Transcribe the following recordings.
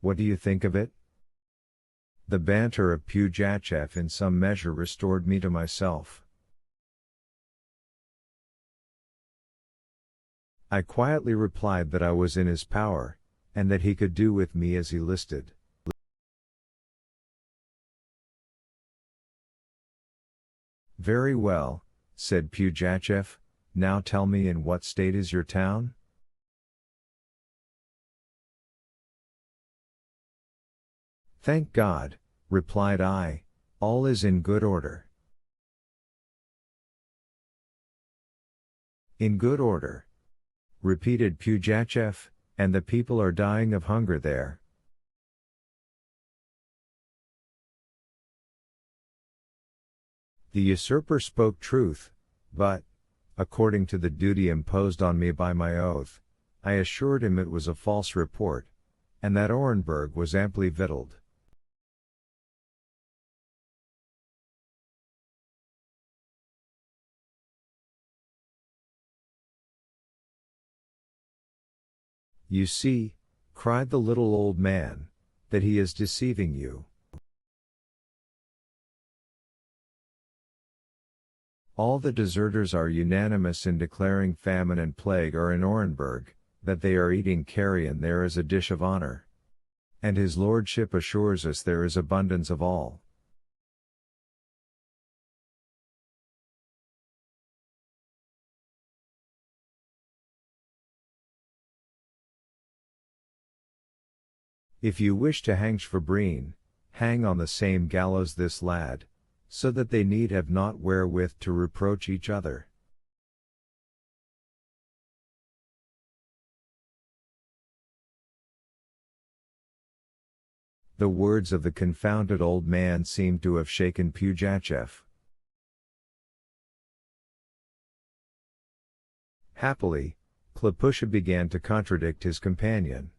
What do you think of it? The banter of Pugachev in some measure restored me to myself. I quietly replied that I was in his power, and that he could do with me as he listed. Very well, said Pugachev, now tell me, in what state is your town? Thank God, replied I, all is in good order. In good order, repeated Pugachev, and the people are dying of hunger there. The usurper spoke truth, but, according to the duty imposed on me by my oath, I assured him it was a false report, and that Orenburg was amply victualled. You see, cried the little old man, that he is deceiving you. All the deserters are unanimous in declaring famine and plague are in Orenburg, that they are eating carrion there as a dish of honor. And his lordship assures us there is abundance of all. If you wish to hang Schwabrine, hang on the same gallows this lad, so that they need have naught wherewith to reproach each other. The words of the confounded old man seemed to have shaken Pugachev. Happily, Klypusha began to contradict his companion.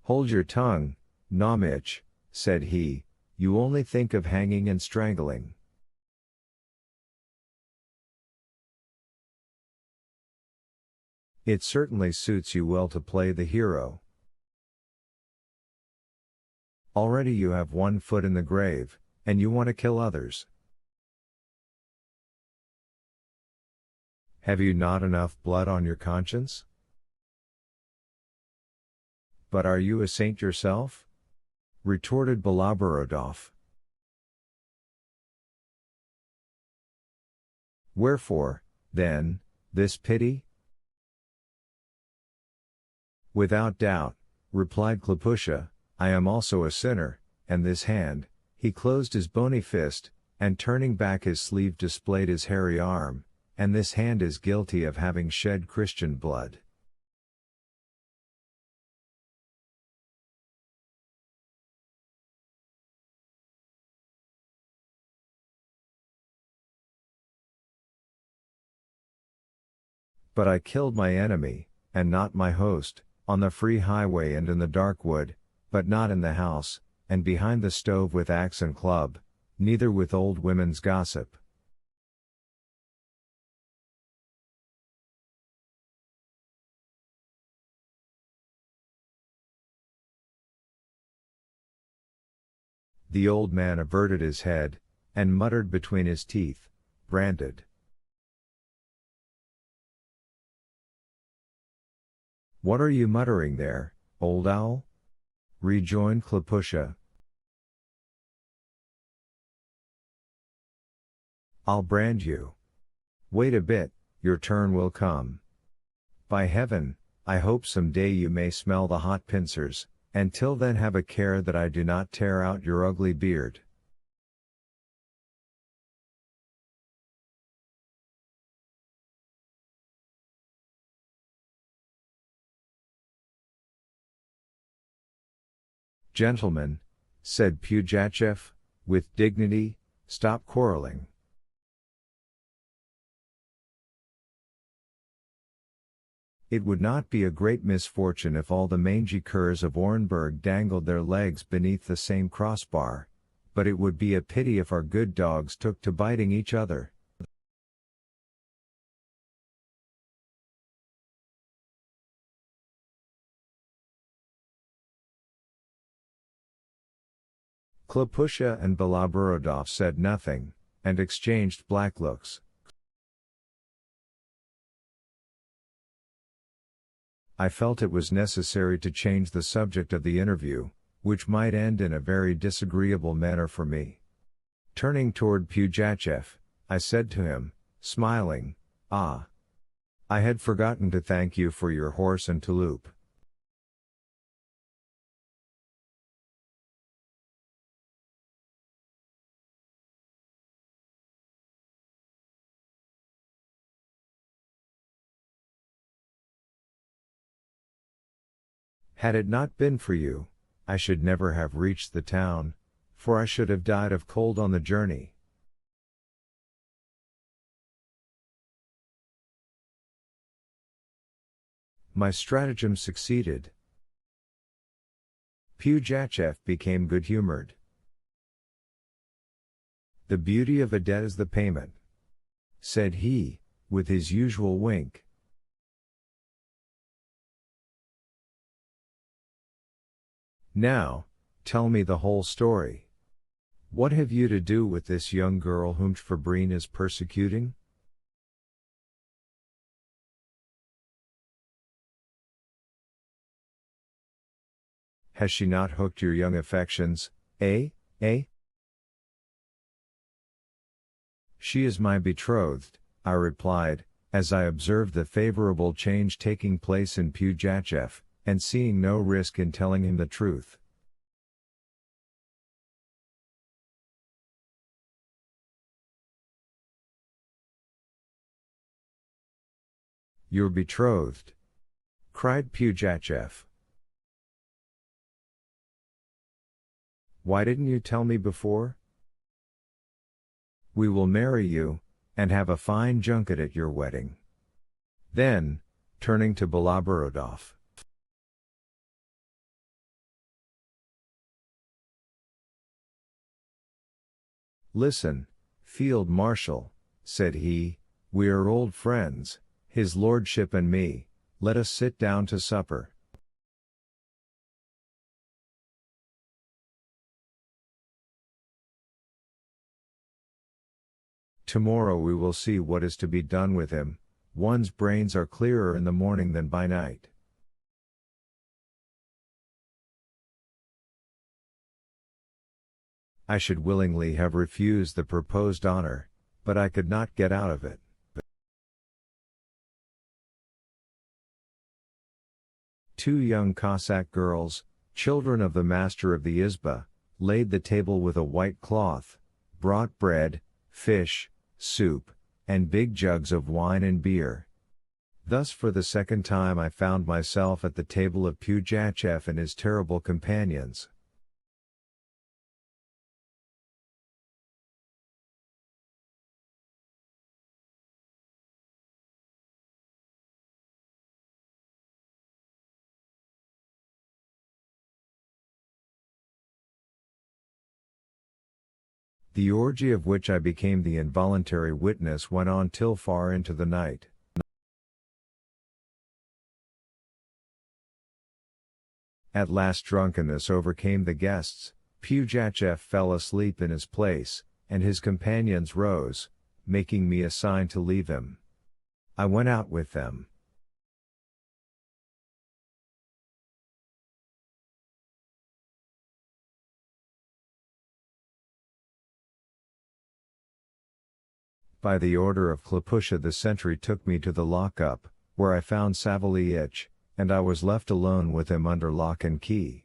Hold your tongue, Naumich, said he, you only think of hanging and strangling. It certainly suits you well to play the hero. Already you have one foot in the grave, and you want to kill others. Have you not enough blood on your conscience? But are you a saint yourself? Retorted Belaborodov. Wherefore, then, this pity? Without doubt, replied Klypusha, I am also a sinner, and this hand, he closed his bony fist, and turning back his sleeve displayed his hairy arm, and this hand is guilty of having shed Christian blood. But I killed my enemy, and not my host, on the free highway and in the dark wood, but not in the house, and behind the stove with axe and club, neither with old women's gossip. The old man averted his head, and muttered between his teeth, branded. What are you muttering there, old owl? Rejoined Klypusha. I'll brand you. Wait a bit, your turn will come. By heaven, I hope some day you may smell the hot pincers, and till then have a care that I do not tear out your ugly beard. Gentlemen, said Pugachev, with dignity, stop quarreling. It would not be a great misfortune if all the mangy curs of Orenburg dangled their legs beneath the same crossbar, but it would be a pity if our good dogs took to biting each other. Klopusha and Beloborodov said nothing, and exchanged black looks. I felt it was necessary to change the subject of the interview, which might end in a very disagreeable manner for me. Turning toward Pugachev, I said to him, smiling, "Ah! I had forgotten to thank you for your horse and touloup." Had it not been for you, I should never have reached the town, for I should have died of cold on the journey. My stratagem succeeded. Pugachev became good-humored. "The beauty of a debt is the payment," said he, with his usual wink. "Now, tell me the whole story. What have you to do with this young girl whom Fabrine is persecuting?" "Has she not hooked your young affections, eh, eh?" "She is my betrothed," I replied, as I observed the favorable change taking place in Pugachev, and seeing no risk in telling him the truth. "You're betrothed?" cried Pugachev. "Why didn't you tell me before?" "We will marry you, and have a fine junket at your wedding." Then, turning to Beloborodov, "Listen, Field Marshal," said he, "we are old friends, his lordship and me, let us sit down to supper." "Tomorrow we will see what is to be done with him, one's brains are clearer in the morning than by night." I should willingly have refused the proposed honor, but I could not get out of it. Two young Cossack girls, children of the master of the Izba, laid the table with a white cloth, brought bread, fish, soup, and big jugs of wine and beer. Thus for the second time I found myself at the table of Pugachev and his terrible companions. The orgy of which I became the involuntary witness went on till far into the night. At last drunkenness overcame the guests, Pugachev fell asleep in his place, and his companions rose, making me a sign to leave him. I went out with them. By the order of Klopusha the sentry took me to the lock-up, where I found Savelyeich, and I was left alone with him under lock and key.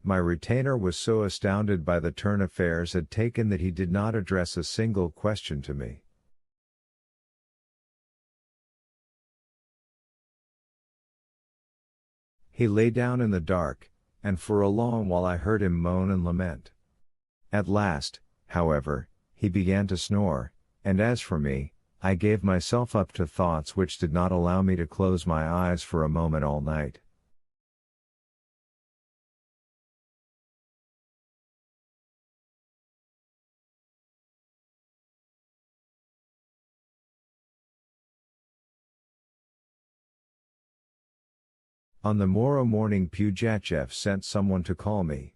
My retainer was so astounded by the turn affairs had taken that he did not address a single question to me. He lay down in the dark, and for a long while I heard him moan and lament. At last, however, he began to snore, and as for me, I gave myself up to thoughts which did not allow me to close my eyes for a moment all night. On the morrow morning Pugachev sent someone to call me.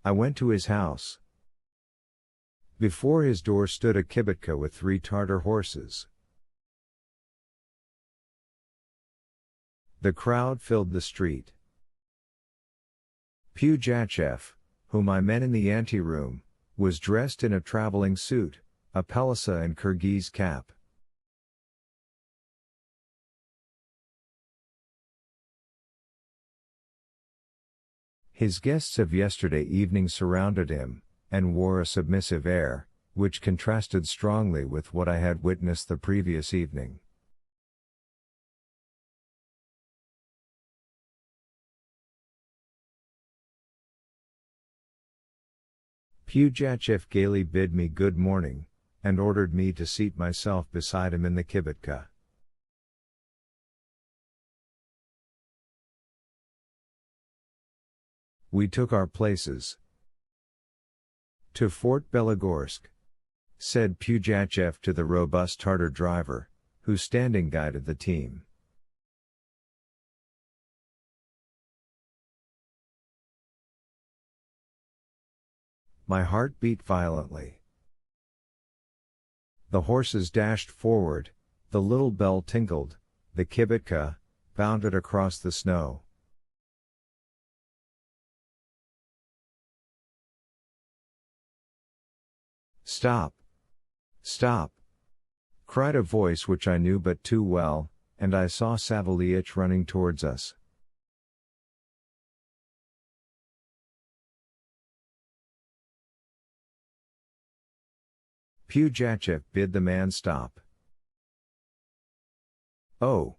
I went to his house. Before his door stood a kibitka with 3 Tartar horses. The crowd filled the street. Pugachev, whom I met in the anteroom, was dressed in a traveling suit, a pelissa and Kyrgyz cap. His guests of yesterday evening surrounded him, and wore a submissive air, which contrasted strongly with what I had witnessed the previous evening. Pugachev gaily bid me good morning, and ordered me to seat myself beside him in the kibitka. We took our places. To Fort Belogorsk, said Pugachev to the robust Tartar driver, who standing guided the team. My heart beat violently. The horses dashed forward, the little bell tinkled, the kibitka bounded across the snow. Stop! Stop! Cried a voice which I knew but too well, and I saw Savaliich running towards us. Pugachev bid the man stop. Oh!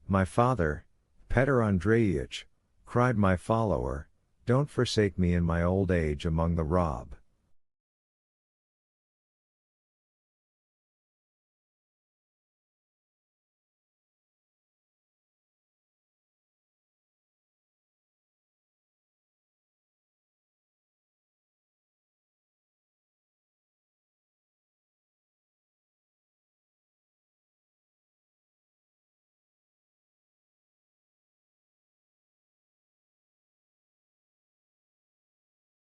My father, Petr Andreevich, cried my follower, don't forsake me in my old age among the rob.